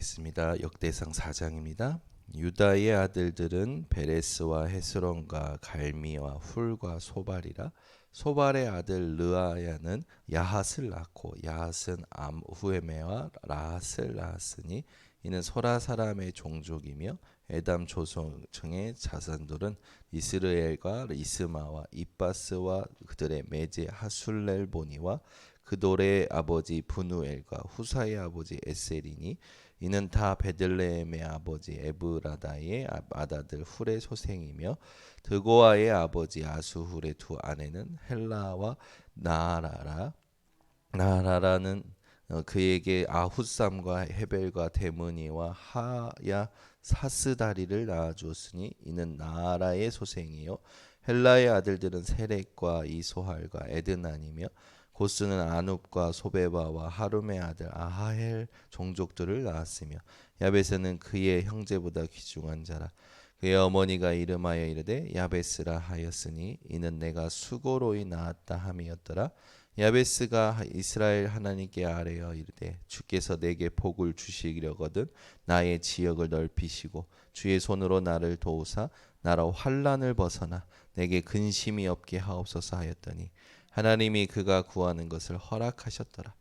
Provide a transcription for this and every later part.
있습니다. 역대상 4장입니다. 유다의 아들들은 베레스와 헤스론과 갈미와 훌과 소발이라. 소발의 아들 르아야는 야핫을 낳고 야핫은 암후에메와 라핫을 낳았으니 이는 소라 사람의 종족이며 에담 조상의 자손들은 이스르엘과 이스마와 이바스와 그들의 매제 하술렐보니와 그돌의 아버지 분우엘과 후사의 아버지 에셀이니 이는 다 베들레헴의 아버지 에브라다의 아다들 훌의 소생이며 드고아의 아버지 아수훌의 두 아내는 헬라와 나하라라. 나하라라는 그에게 아훗삼과 헤벨과 데므니와 하야 사스다리를 낳아주었으니 이는 나하라의 소생이요 헬라의 아들들은 세렉과 이소할과 에드난이며 고스는 아눕과 소베바와 하룸의 아들 아하헬 종족들을 낳았으며 야베스는 그의 형제보다 귀중한 자라. 그의 어머니가 이름하여 이르되 야베스라 하였으니 이는 내가 수고로이 낳았다 함이었더라. 야베스가 이스라엘 하나님께 아뢰어 이르되 주께서 내게 복을 주시려거든 나의 지역을 넓히시고 주의 손으로 나를 도우사 나로 환난을 벗어나 내게 근심이 없게 하옵소서 하였더니 하나님이 그가 구하는 것을 허락하셨더라.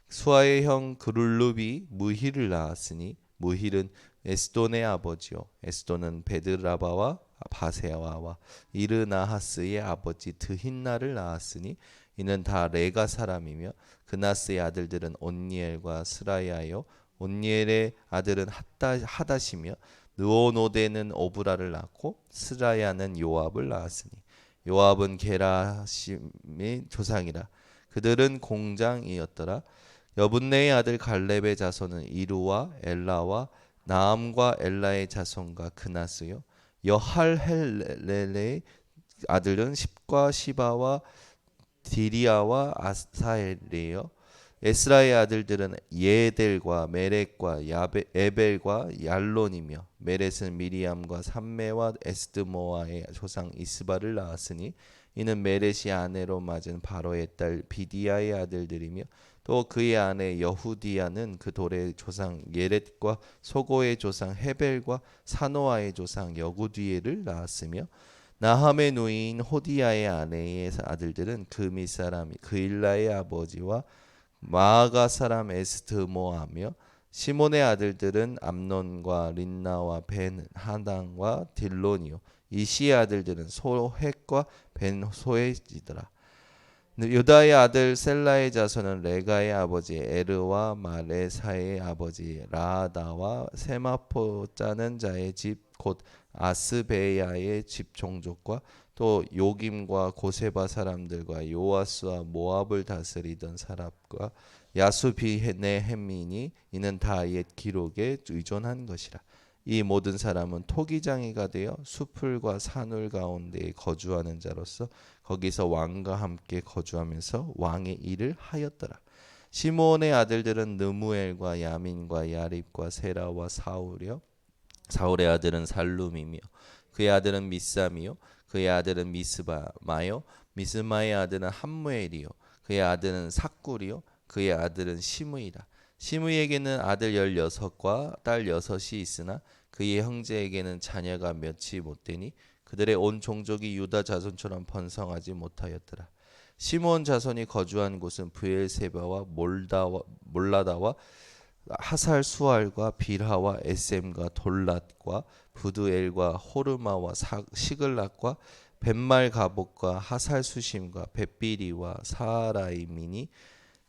수아의 형 그룰룹이 무힐을 낳았으니 무힐은 에스돈의 아버지요 에스돈은 베드라바와 바세와와 이르나하스의 아버지 드힌나를 낳았으니 이는 다 레가 사람이며 그나스의 아들들은 온니엘과 스라야요 온니엘의 아들은 하닷이며 느오노데는 오브라를 낳고 스라야는 요압을 낳았으니 요압은 게라심의 조상이라. 그들은 공장이었더라. 여분네의 아들 갈렙의 자손은 이루와 엘라와 나암과 엘라의 자손과 그나스요 여할헬렐의 아들은 십과 시바와 디리아와 아사엘이요 에스라의 아들들은 예델과 메렉과 에벨과 얄론이며 메렛은 미리암과 삼메와 에스드모아의 조상 이스바를 낳았으니 이는 메렛이 아내로 맞은 바로의 딸 비디아의 아들들이며 또 그의 아내 여후디아는 그 돌의 조상 예렛과 소고의 조상 헤벨과 사노아의 조상 여구디엘을 낳았으며 나함의 누이인 호디야의 아내의 아들들은 그미 사람 그일라의 아버지와 마아가 사람 에스드모아며 시몬의 아들들은 암논과 린나와 벤 하당과 딜론이요 이시의 아들들은 소헷과 벤 소헷이더라. 유다의 아들 셀라의 자손은 레가의 아버지 에르와 마레사의 아버지 라하다와 세마포 짜는 자의 집 곧 아스베야의 집 종족과 또 요김과 고세바 사람들과 요아스와 모압을 다스리던 사람과 야수비네헤민이 이는 다 옛 기록에 의존한 것이라. 이 모든 사람은 토기장이가 되어 수풀과 산울 가운데 거주하는 자로서 거기서 왕과 함께 거주하면서 왕의 일을 하였더라. 시므온의 아들들은 느무엘과 야민과 야립과 세라와 사울이요 사울의 아들은 살룸이며 그의 아들은 미삼이요 그의 아들은 미스마요 미스마의 아들은 함무엘이요 그의 아들은 삭굴이요 그의 아들은 시므이라. 시므에게는 아들 16과 딸 6이 있으나 그의 형제에게는 자녀가 몇이 못되니 그들의 온 종족이 유다 자손처럼 번성하지 못하였더라. 시므온 자손이 거주한 곳은 브엘세바와 몰라다와 하살 수알과 빌하와 에셈과 돌랏과 부두엘과 호르마와 시글락과 벳말 가복과 하살 수심과 벳비리와 사라이미니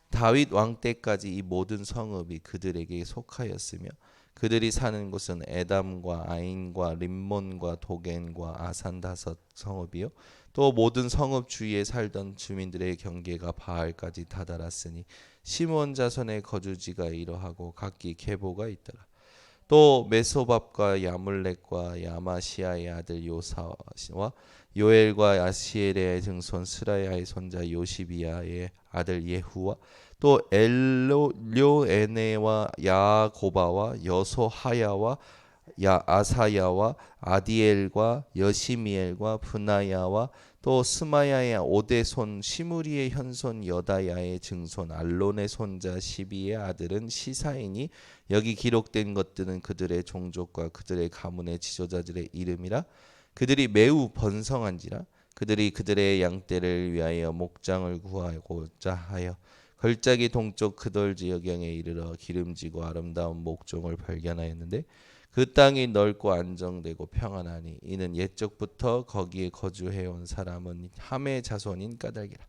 다윗 왕 때까지 이 모든 성읍이 그들에게 속하였으며 그들이 사는 곳은 에담과 아인과 림몬과 도겐과 아산 다섯 성읍이요 또 모든 성읍 주위에 살던 주민들의 경계가 바알까지 다다랐으니 시므온 자손의 거주지가 이러하고 각기 계보가 있더라. 또 메소밥과 야물렉과 야마시아의 아들 요사와 요엘과 아시엘의 증손 스라야의 손자 요시비아의 아들 예후와 또 엘료에네와 야고바와 여소하야와 아사야와 아디엘과 여시미엘과 브나야와 또 스마야의 오대손 시므리의 현손 여다야의 증손 알론의 손자 시비의 아들은 시사이니 여기 기록된 것들은 그들의 종족과 그들의 가문의 지도자들의 이름이라. 그들이 매우 번성한지라. 그들이 그들의 양떼를 위하여 목장을 구하고자 하여 걸작이 동쪽 그돌 지역에 이르러 기름지고 아름다운 목종을 발견하였는데 그 땅이 넓고 안정되고 평안하니 이는 옛적부터 거기에 거주해온 사람은 함의 자손인 까닭이라.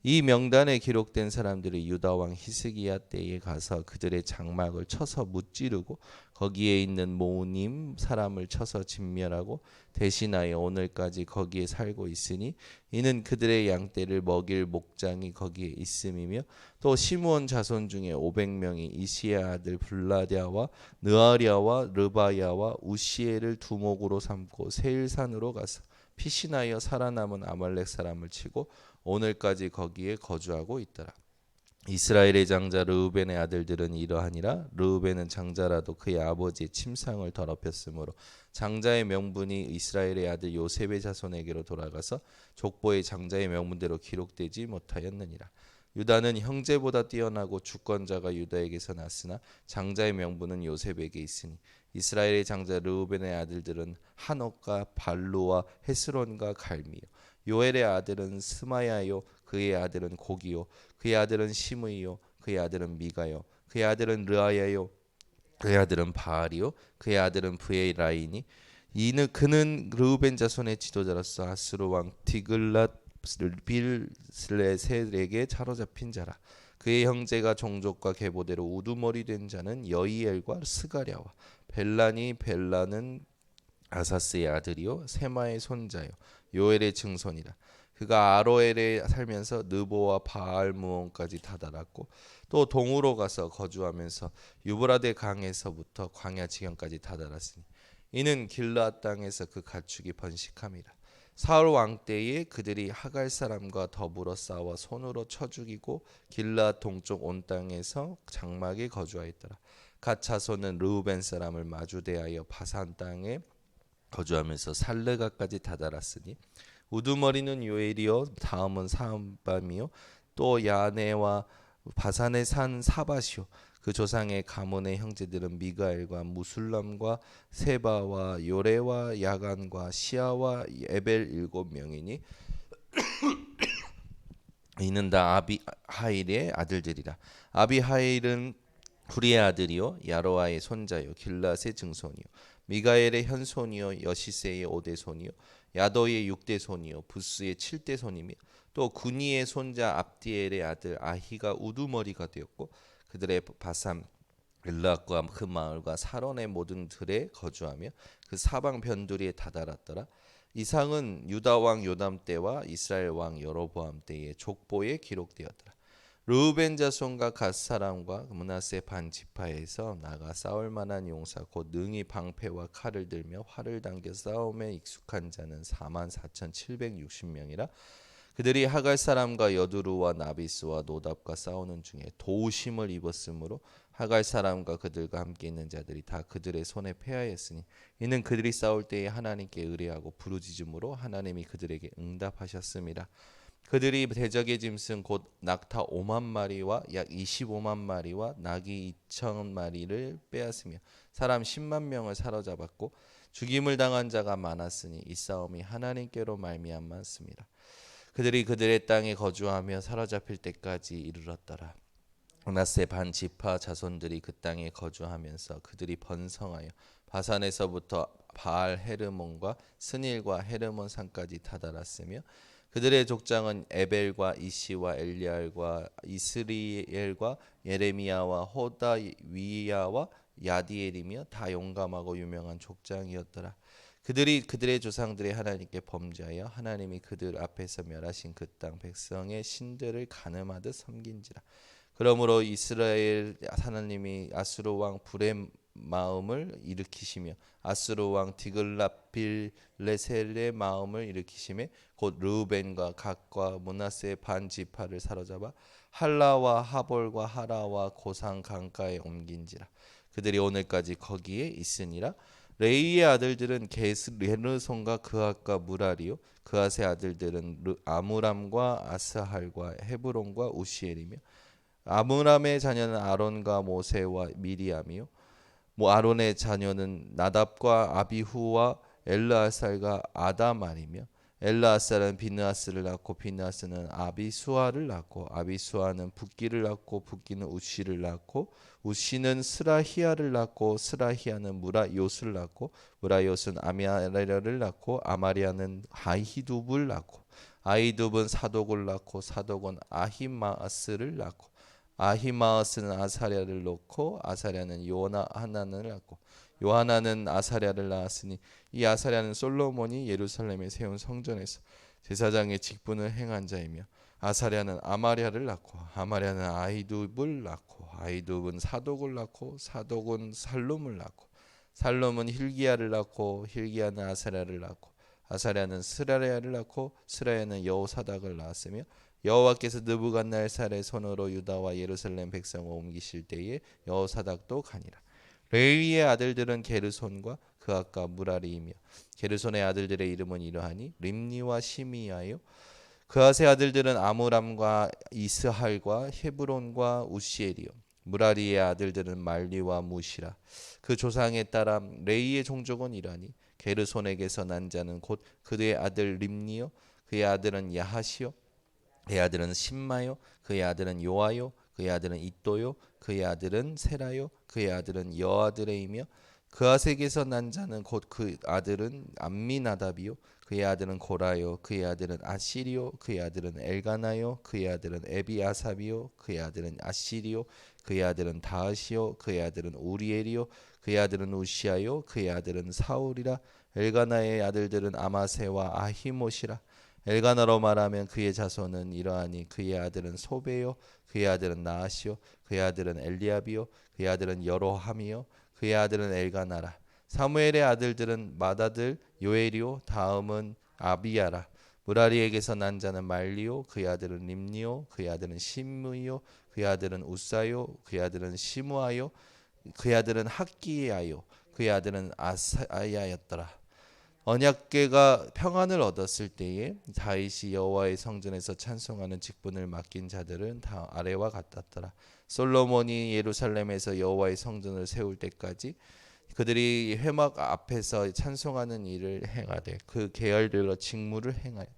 이 명단에 기록된 사람들이 유다 왕 히스기야 때에 가서 그들의 장막을 쳐서 무찌르고 거기에 있는 모님 사람을 쳐서 진멸하고 대신하여 오늘까지 거기에 살고 있으니 이는 그들의 양떼를 먹일 목장이 거기에 있음이며 또 시므온 자손 중에 500명이 이시의 아들 블라랴와 느아랴와 르바야와 우시엘을 두목으로 삼고 세일산으로 가서 피신하여 살아남은 아말렉 사람을 치고 오늘까지 거기에 거주하고 있더라. 이스라엘의 장자 르우벤의 아들들은 이러하니라. 르우벤은 장자라도 그의 아버지의 침상을 더럽혔으므로 장자의 명분이 이스라엘의 아들 요셉의 자손에게로 돌아가서 족보의 장자의 명분대로 기록되지 못하였느니라. 유다는 형제보다 뛰어나고 주권자가 유다에게서 났으나 장자의 명분은 요셉에게 있으니 이스라엘의 장자 르우벤의 아들들은 한옥과 발루와 헤스론과 갈미요. 요엘의 아들은 스마야요 그의 아들은 고기요 그의 아들은 시므이요 그의 아들은 미가요 그의 아들은 르아야요 그의 아들은 바알이요 그의 아들은 브에라이니 이는 그는 르우벤 자손의 지도자로서 아수르 왕 디글랏 빌레셋에게 사로잡힌 자라. 그의 형제가 종족과 계보대로 우두머리 된 자는 여이엘과 스가랴와 벨라는 아사스의 아들이요 세마의 손자요 요엘의 증손이라. 그가 아로엘에 살면서 느보와 바알무온까지 다다랐고 또 동으로 가서 거주하면서 유브라데 강에서부터 광야 지경까지 다다랐으니 이는 길르앗 땅에서 그 가축이 번식함이라. 사울 왕 때에 그들이 하갈 사람과 더불어 싸워 손으로 쳐 죽이고 길르앗 동쪽 온 땅에서 장막에 거주하였더라. 갓 자손은 르우벤 사람을 마주대하여 바산 땅에 거주하면서 살르가까지 다다랐으니 우두머리는 요엘이요 다음은 사암밤이요 또 야네와 바산의 산 사바시요 그 조상의 가문의 형제들은 미가엘과 무술람과 세바와 요레와 야간과 시아와 에벨 7명이니 이는 다 아비하일의 아들들이라. 아비하일은 구리의 아들이요 야로아의 손자요 길랏의 증손이요 미가엘의 현손이요 여시세의 5대손이요 야도의 6대손이요 부스의 7대손이며 또 구니의 손자 압디엘의 아들 아히가 우두머리가 되었고 그들의 바산 엘락과 그 마을과 사론의 모든 들에 거주하며 그 사방 변두리에 다다랐더라. 이상은 유다 왕 요담 때와 이스라엘 왕 여로보암 때의 족보에 기록되었더라. 르우벤 자손과 갓 사람과 므낫세 반 지파에서 나가 싸울 만한 용사 곧 능히 방패와 칼을 들며 활을 당겨 싸움에 익숙한 자는 44,760명이라. 그들이 하갈 사람과 여두루와 나비스와 노답과 싸우는 중에 도우심을 입었으므로 하갈 사람과 그들과 함께 있는 자들이 다 그들의 손에 패하였으니 이는 그들이 싸울 때에 하나님께 의뢰하고 부르짖음으로 하나님이 그들에게 응답하셨음이라. 그들이 대적의 짐승 곧 낙타 5만 마리와 약 25만 마리와 낙이 2천 마리를 빼앗으며 사람 10만 명을 사로잡았고 죽임을 당한 자가 많았으니 이 싸움이 하나님께로 말미암았습니다. 그들이 그들의 땅에 거주하며 사로잡힐 때까지 이르렀더라. 므낫세 반 지파 자손들이 그 땅에 거주하면서 그들이 번성하여 바산에서부터 바알 헤르몬과 스닐과 헤르몬 산까지 다다랐으며 그들의 족장은 에벨과 이시와 엘리알과 이스리엘과 예레미야와 호다위야와 야디엘이며 다 용감하고 유명한 족장이었더라. 그들이 그들의 조상들의 하나님께 범죄하여 하나님이 그들 앞에서 멸하신 그 땅 백성의 신들을 간음하듯 섬긴지라. 그러므로 이스라엘 하나님이 아수르 왕 불의 마음을 일으키시며 아수르 왕 디글랏빌레셀의 마음을 일으키심에 곧 르우벤과 갓과 므낫세 반 지파를 사로잡아 할라와 하볼과 하라와 고산 강가에 옮긴지라. 그들이 오늘까지 거기에 있으니라. 레이의 아들들은 게르손과 그앗과 무라리요. 그앗의 아들들은 아므람과 아스할과 헤브론과 우시엘이며 아므람의 자녀는 아론과 모세와 미리암이요. 뭐 아론의 자녀는 나답과 아비후와 엘르아살과 아다말이며 엘르아살은 비느하스를 낳고 비느하스는 아비수아를 낳고 아비수아는 붓기를 낳고 붓기는 우시를 낳고 우시는 스라히아를 낳고 스라히아는 무라요스를 낳고 무라요스는 아미아레를 낳고 아마리아는 아히둡을 낳고 아히둡은 사독을 낳고 사독은 아히마아스를 낳고 아히마아스는 아사랴를 낳고 아사랴는 요하나를 낳고 요하나는 아사랴를 낳았으니 이 아사랴는 솔로몬이 예루살렘에 세운 성전에서 제사장의 직분을 행한 자이며 아사랴는 아마랴를 낳고 아마랴는 아히둡을 낳고 아히둡은 사독을 낳고 사독은 살룸을 낳고 살룸은 힐기야를 낳고 힐기야는 아사랴를 낳고 아사랴는 스라야를 낳고 스라야는 여호사닥을 낳았으며 여호와께서 느부갓네살의 손으로 유다와 예루살렘 백성을 옮기실 때에 여호사닥도 가니라. 레위의 아들들은 게르손과 그앗과 무라리이며 게르손의 아들들의 이름은 이러하니 림니와 시미야요. 그앗의 아들들은 아므람과 이스할과 헤브론과 우시엘이요. 무라리의 아들들은 말리와 무시라. 그 조상에 따라 레위의 종족은 이러하니 게르손에게서 난 자는 곧 그의 아들 림니요. 그의 아들은 야하시요. 그의 아들은 심마요. 그의 아들은 요아요. 그의 아들은 이또요. 그의 아들은 세라요. 그의 아들은 여아드레이며 그아색에서 난 자는 곧 그 아들은 암미나답이요. 그의 아들은 고라요. 그의 아들은 아시리요. 그의 아들은 엘가나요. 그의 아들은 에비아삽이요. 그의 아들은 아시리요. 그의 아들은 다하시요. 그의 아들은 우리엘이요. 그의 아들은 우시아요. 그의 아들은 사울이라. 엘가나의 아들들은 아마세와 아히못이라. 엘가나로 말하면 그의 자손은 이러하니 그의 아들은 소베요. 그의 아들은 나하시요. 그의 아들은 엘리압이요. 그의 아들은 여로함이요. 그의 아들은 엘가나라. 사무엘의 아들들은 마다들 요엘이요. 다음은 아비야라. 무라리에게서 난 자는 말리요. 그의 아들은 림니요. 그의 아들은 심무이요. 그의 아들은 우사요. 그의 아들은 시무아요. 그의 아들은 학기야요. 그의 아들은 아사야였더라. 언약궤가 평안을 얻었을 때에 다윗이 여호와의 성전에서 찬송하는 직분을 맡긴 자들은 다 아래와 같았더라. 솔로몬이 예루살렘에서 여호와의 성전을 세울 때까지 그들이 회막 앞에서 찬송하는 일을 행하되 그 계열들로 직무를 행하였다.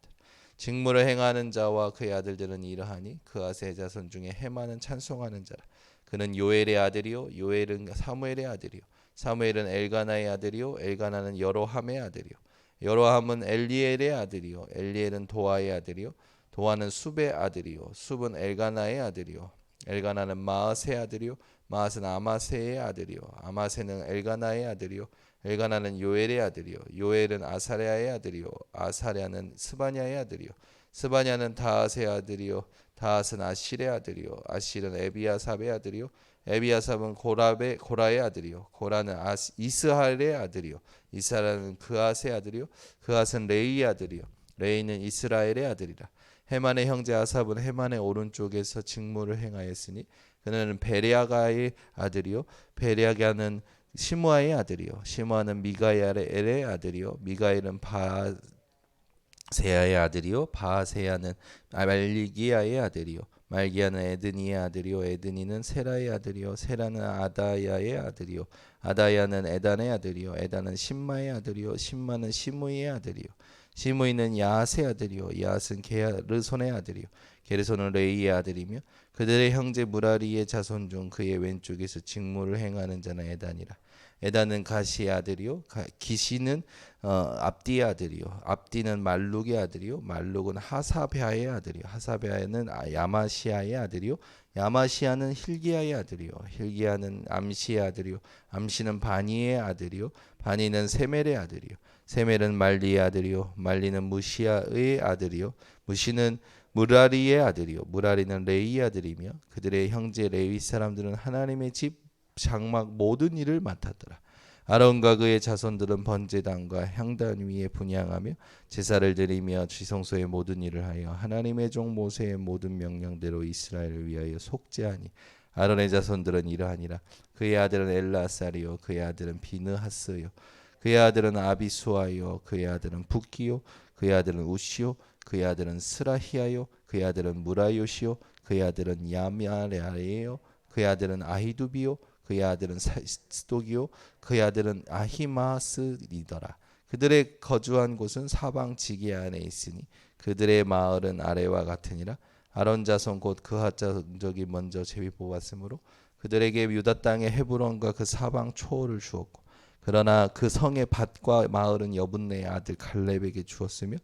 직무를 행하는 자와 그의 아들들은 이러하니 그아스의 자손 중에 헤만은 찬송하는 자라. 그는 요엘의 아들이요 요엘은 사무엘의 아들이요 사무엘은 엘가나의 아들이요 엘가나는 여로함의 아들이요 여로함은 엘리엘의 아들이요 엘리엘은 도아의 아들이요 도아는 숲의 아들이요 숲은 엘가나의 아들이요 엘가나는 마앗의 아들이요 마앗은 아마세의 아들이요 아마세는 엘가나의 아들이요 엘가나는 요엘의 아들이요 요엘은 아사랴의 아들이요 아사랴는 스바냐의 아들이요 스바냐는 다앗의 아들이요 다앗은 아실의 아들이요 아실은 에비아삽의 아들이요 에비아삽은 고라의 아들이요 고라는 이스할의 아들이요 이스할은 그앗의 아들이요 그앗은 레이의 아들이요 레이는 이스라엘의 아들이라. 헤만의 형제 아삽은 헤만의 오른쪽에서 직무를 행하였으니 그는 베레아가의 아들이요 베레아가는 시므아의 아들이요 시므아는 미가엘의 아들이요 미가엘은 바세야의 아들이요 바세야는 말리기야의 아들이요 말기야는 에드니의 아들이요 에드니는 세라의 아들이요 세라는 아다야의 아들이요 아다야는 에단의 아들이요 에단은 심마의 아들이요 심마는 시므이의 아들이요 시므이는 야앗의 아들이요 야앗은 게르손의 아들이요 게르손은 레이의 아들이며 그들의 형제 무라리의 자손 중 그의 왼쪽에서 직무를 행하는 자는 에단이라. 에단은 가시의 아들이요 기시는 압디의 아들이요 압디는 말룩의 아들이요 말룩은 하사베아의 아들이요 하사베아는 야마시아의 아들이요 야마시아는 힐기야의 아들이요 힐기야는 암시의 아들이요 암시는 바니의 아들이요 바니는 세멜의 아들이요 세멜은 말리의 아들이요 말리는 무시아의 아들이요 무시는 무라리의 아들이요 무라리는 레이의 아들이며 그들의 형제 레위 사람들은 하나님의 집 장막 모든 일을 맡았더라. 아론과 그의 자손들은 번제단과 향단 위에 분향하며 제사를 드리며 지성소의 모든 일을 하여 하나님의 종 모세의 모든 명령대로 이스라엘을 위하여 속죄하니 아론의 자손들은 이러하니라. 그의 아들은 엘라살이요 그의 아들은 비느하스요 그의 아들은 아비수아요 그의 아들은 붓기요 그의 아들은 우시요 그의 아들은 스라히야요 그의 아들은 무라요시요 그의 아들은 야미아레아예요 그의 아들은 아히두비요 그의 아들은 스독이요 그의 아들은 아히마스리더라. 그들의 거주한 곳은 사방 지기 안에 있으니 그들의 마을은 아래와 같으니라. 아론 자손 곧 그핫 자손족이 먼저 제비 뽑았으므로 그들에게 유다 땅의 헤브론과 그 사방 초월을 주었고 그러나 그 성의 밭과 마을은 여분네의 아들 갈렙에게 주었으며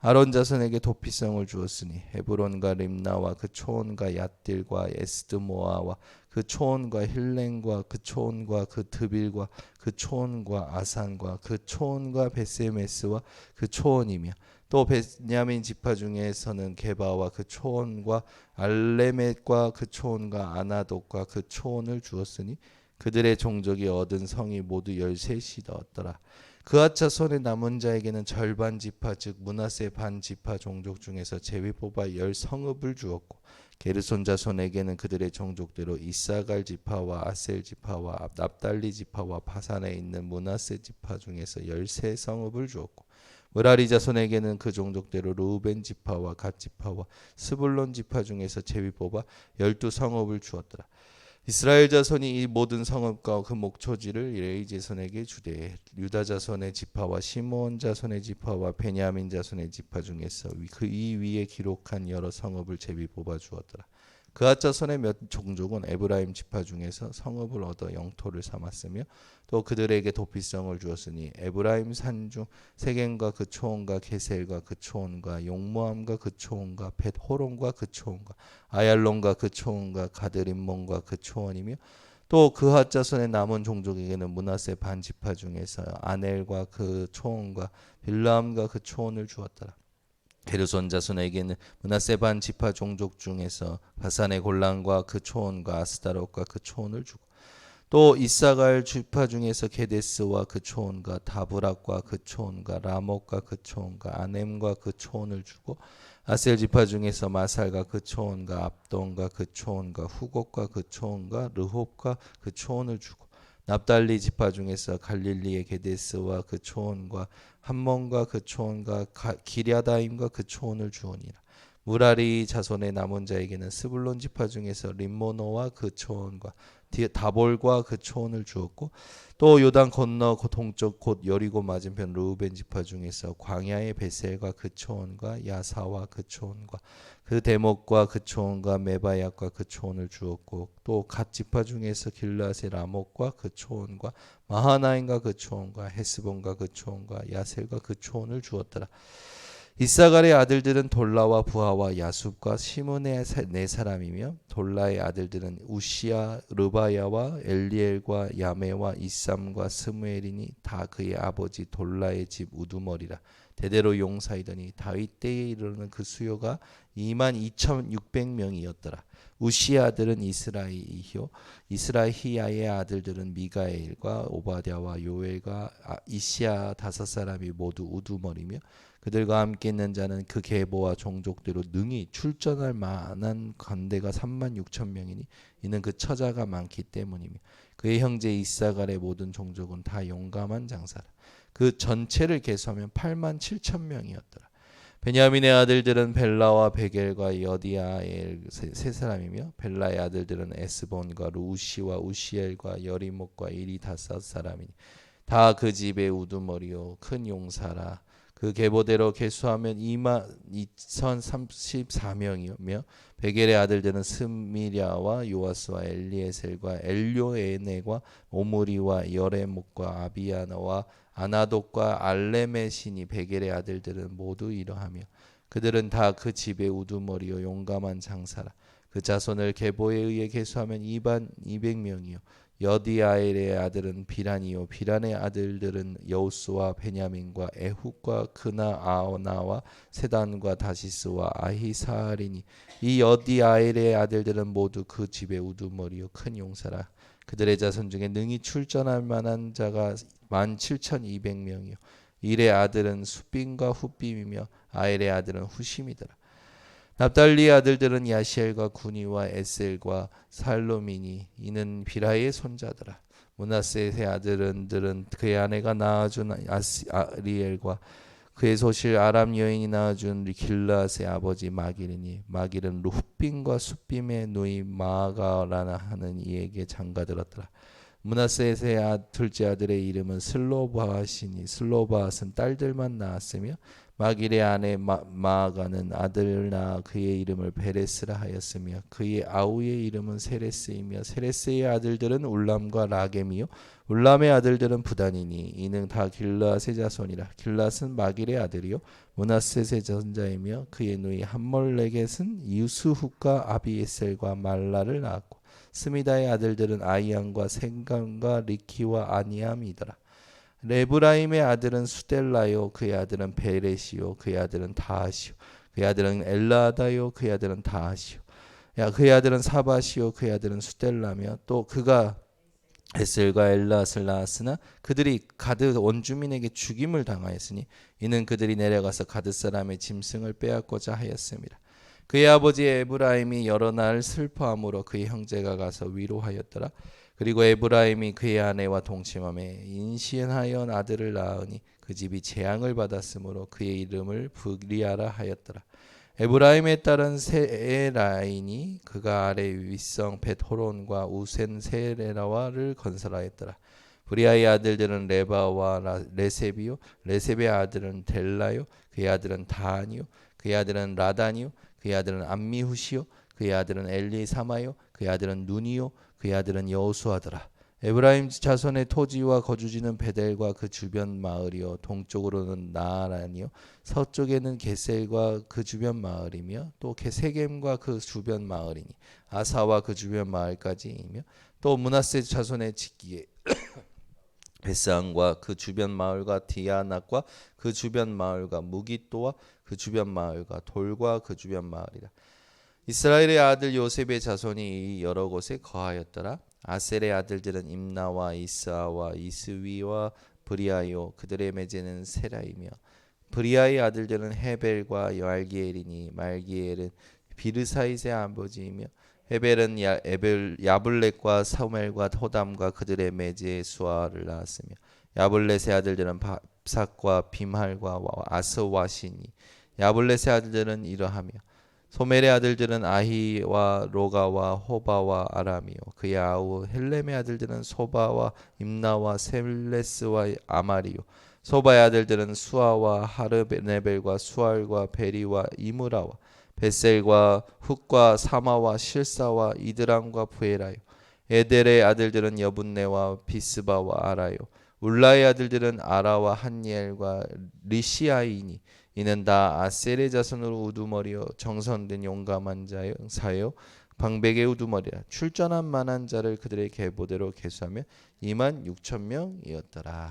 아론 자손에게 도피성을 주었으니 헤브론과 림나와 그 초원과 얏딜과 에스드모아와 그 초원과 힐렌과 그 초원과 그 드빌과 그 초원과 아산과 그 초원과 베세메스와 그 초원이며 또 베냐민 지파 중에서는 게바와 그 초원과 알레멧과 그 초원과 아나돗과 그 초원을 주었으니 그들의 종족이 얻은 성이 모두 13이었더라. 그앗 자손의 남은 자에게는 절반 지파 즉 므낫세 반 지파 종족 중에서 제비 뽑아 10성읍을 주었고 게르손 자손에게는 그들의 종족대로 이사갈 지파와 아셀 지파와 납달리 지파와 바산에 있는 므낫세 지파 중에서 13성읍을 주었고 므라리 자손에게는 그 종족대로 르우벤 지파와 갓 지파와 스불론 지파 중에서 제비 뽑아 12성읍을 주었더라. 이스라엘 자손이 이 모든 성읍과 그 목초지를 레위 자손에게 주되 유다 자손의 지파와 시므온 자손의 지파와 베냐민 자손의 지파 중에서 그 이 위에 기록한 여러 성읍을 제비 뽑아 주었더라. 그앗 자손의 몇 종족은 에브라임 지파 중에서 성읍을 얻어 영토를 삼았으며 또 그들에게 도피성을 주었으니 에브라임 산중 세겜과 그 초원과 게셀과 그 초원과 용모함과 그 초원과 벳호론과 그 초원과 아얄론과 그 초원과 가드림몬과 그 초원이며 또 그앗 자손의 남은 종족에게는 므낫세 반 지파 중에서 아넬과 그 초원과 빌라함과 그 초원을 주었더라. 게르손 자손에게는 므낫세 반 지파 종족 중에서 바산의 골란과 그 초원과 아스다롯과 그 초원을 주고 또 이사갈 지파 중에서 게데스와 그 초원과 다브락과 그 초원과 라목과 그 초원과 아넴과 그 초원을 주고 아셀 지파 중에서 마살과 그 초원과 압돈과 그 초원과 후곡과 그 초원과 르홉과 그 초원을 주고 납달리 지파 중에서 갈릴리의 게데스와 그 초원과 함몬과 그 초원과 기랴다임과 그 초원을 주오니라. 무라리 자손의 남은 자에게는 스불론 지파 중에서 림모노와 그 초원과 다볼과 그 초원을 주었고 또 요단 건너 동쪽 곧 여리고 맞은편 르우벤 지파 중에서 광야의 베셀과 그 초원과 야사와 그 초원과 그 대목과 그 초원과 메바약과 그 초원을 주었고 또 갓 지파 중에서 길라세 라목과 그 초원과 마하나임과 그 초원과 헤스본과 그 초원과 야셀과 그 초원을 주었더라. 이사갈의 아들들은 돌라와 부하와 야숲과 시므네 네 사람이며 돌라의 아들들은 우시야, 르바야와 엘리엘과 야메와 이삼과 스무엘이니 다 그의 아버지 돌라의 집 우두머리라. 대대로 용사이더니 다윗 때에 이르는 그 수요가 22,600명이었더라. 우시의 아들은 이스라이요 이스라히야의 아들들은 미가엘과 오바댜와 요엘과 이시야 5사람이 모두 우두머리며 그들과 함께 있는 자는 그 계보와 종족대로 능히 출전할 만한 관대가 36,000명이니 이는 그 처자가 많기 때문이며 그의 형제 이사갈의 모든 종족은 다 용감한 장사라. 그 전체를 계수하면 87,000명이었더라. 베냐민의 아들들은 벨라와 베겔과 여디아엘 세 사람이며 벨라의 아들들은 에스본과 루시와 우시엘과 여리목과 이리 5사람이니 다 그 집의 우두머리요 큰 용사라. 그 계보대로 계수하면 22,034명이며 베겔의 아들들은 스미랴와 요아스와 엘리에셀과 엘료에네과 오므리와 여레목과 아비야나와 아나돗과 알레메시니 베겔의 아들들은 모두 이러하며 그들은 다 그 집의 우두머리요 용감한 장사라. 그 자손을 계보에 의해 계수하면 200명이요 여디아엘의 아들은 비란이요 비란의 아들들은 여우스와 베냐민과 에훗과 그나아나와 세단과 다시스와 아히사알이니 이 여디아엘의 아들들은 모두 그 집의 우두머리요 큰 용사라. 그들의 자손 중에 능히 출전할 만한 자가 17,200명이요 일의 아들은 수빔과 훗빔이며 아엘의 아들은 후심이더라. 납달리의 아들들은 야시엘과 구니와 에셀과 살로미니 이는 비라의 손자더라. 므낫세의 아들들은 그의 아내가 낳아준 아리엘과 그의 소실 아람 여인이 낳아준 길라앗의 아버지 마길이니 마길은 룻빔과 숫빔의 누이 마아가라 하는 이에게 장가들었더라. 므낫세의 둘째 아들의 이름은 슬로바앗이니 슬로바앗은 딸들만 낳았으며 마길의 아내 마아가는 아들을 낳아 그의 이름을 베레스라 하였으며 그의 아우의 이름은 세레스이며 세레스의 아들들은 울람과 라겜이요 울람의 아들들은 부단이니 이는 다 길라앗의 자손이라. 길라앗은 마길의 아들이요 므낫셋의 전자이며 그의 누이 함몰레겟은 유스훗과 아비에셀과 말라를 낳았고 스미다의 아들들은 아이안과 생강과 리키와 아니암이더라. 레브라임의 아들은 수델라요 그의 아들은 베레시요 그의 아들은 다하시요 그의 아들은 엘라다요 그의 아들은 다하시요 그의 아들은 사바시요 그의 아들은 수델라며 또 그가 에셀과 엘라앗을 낳았으나 그들이 가드 원주민에게 죽임을 당하였으니 이는 그들이 내려가서 가드 사람의 짐승을 빼앗고자 하였습니다. 그의 아버지 에브라임이 여러 날 슬퍼함으로 그의 형제가 가서 위로하였더라. 그리고 에브라임이 그의 아내와 동침함에 인신하여 아들을 낳으니 그 집이 재앙을 받았으므로 그의 이름을 브리아라 하였더라. 에브라임의 딸은 세라인이 그가 아래 윗성 벳호론과 우센 세레라와를 건설하였더라. 브리아의 아들들은 레바와 레셉이요 레셉의 아들은 델라요 그의 아들은 다하니요 그의 아들은 라다니요 그의 아들은 암미후시요 그의 아들은 엘리사마요 그의 아들은 눈이요 그의 아들은 여호수아더라. 에브라임 자손의 토지와 거주지는 베델과 그 주변 마을이요 동쪽으로는 나아란이요 서쪽에는 게셀과 그 주변 마을이며 또 세겜과 그 주변 마을이니 아사와 그 주변 마을까지이며 또 므낫세 자손의 직기에 베스안과 그 주변 마을과 디아낙과 그 주변 마을과 무기또와 그 주변 마을과 돌과 그 주변 마을이라. 이스라엘의 아들 요셉의 자손이 여러 곳에 거하였더라. 아셀의 아들들은 임나와 이스아와 이스위와 브리아요 그들의 매제는 세라이며 브리아의 아들들은 헤벨과 말기엘이니 말기엘은 비르사잇의 아버지이며 헤벨은 야블렛과 사멜과 호담과 그들의 매제의 수아를 낳았으며 야블렛의 아들들은 밥삭과 빔할과 아스와시니 야블렛의 아들들은 이러하며 소멜의 아들들은 아히와 로가와 호바와 아람이요 그의 아우 헬렘의 아들들은 소바와 임나와 셀레스와 아마리요 소바의 아들들은 수아와 하르네벨과 수알과 베리와 이무라와 베셀과 훗과 사마와 실사와 이드람과 부에라요 에델의 아들들은 여분네와 비스바와 아라요 울라의 아들들은 아라와 한니엘과 리시아이니 이는 다 아셀의 자손으로 우두머리요 정선된 용감한 사요 방백의 우두머리라. 출전한 만한 자를 그들의 계보대로 계수하면 26,000명이었더라.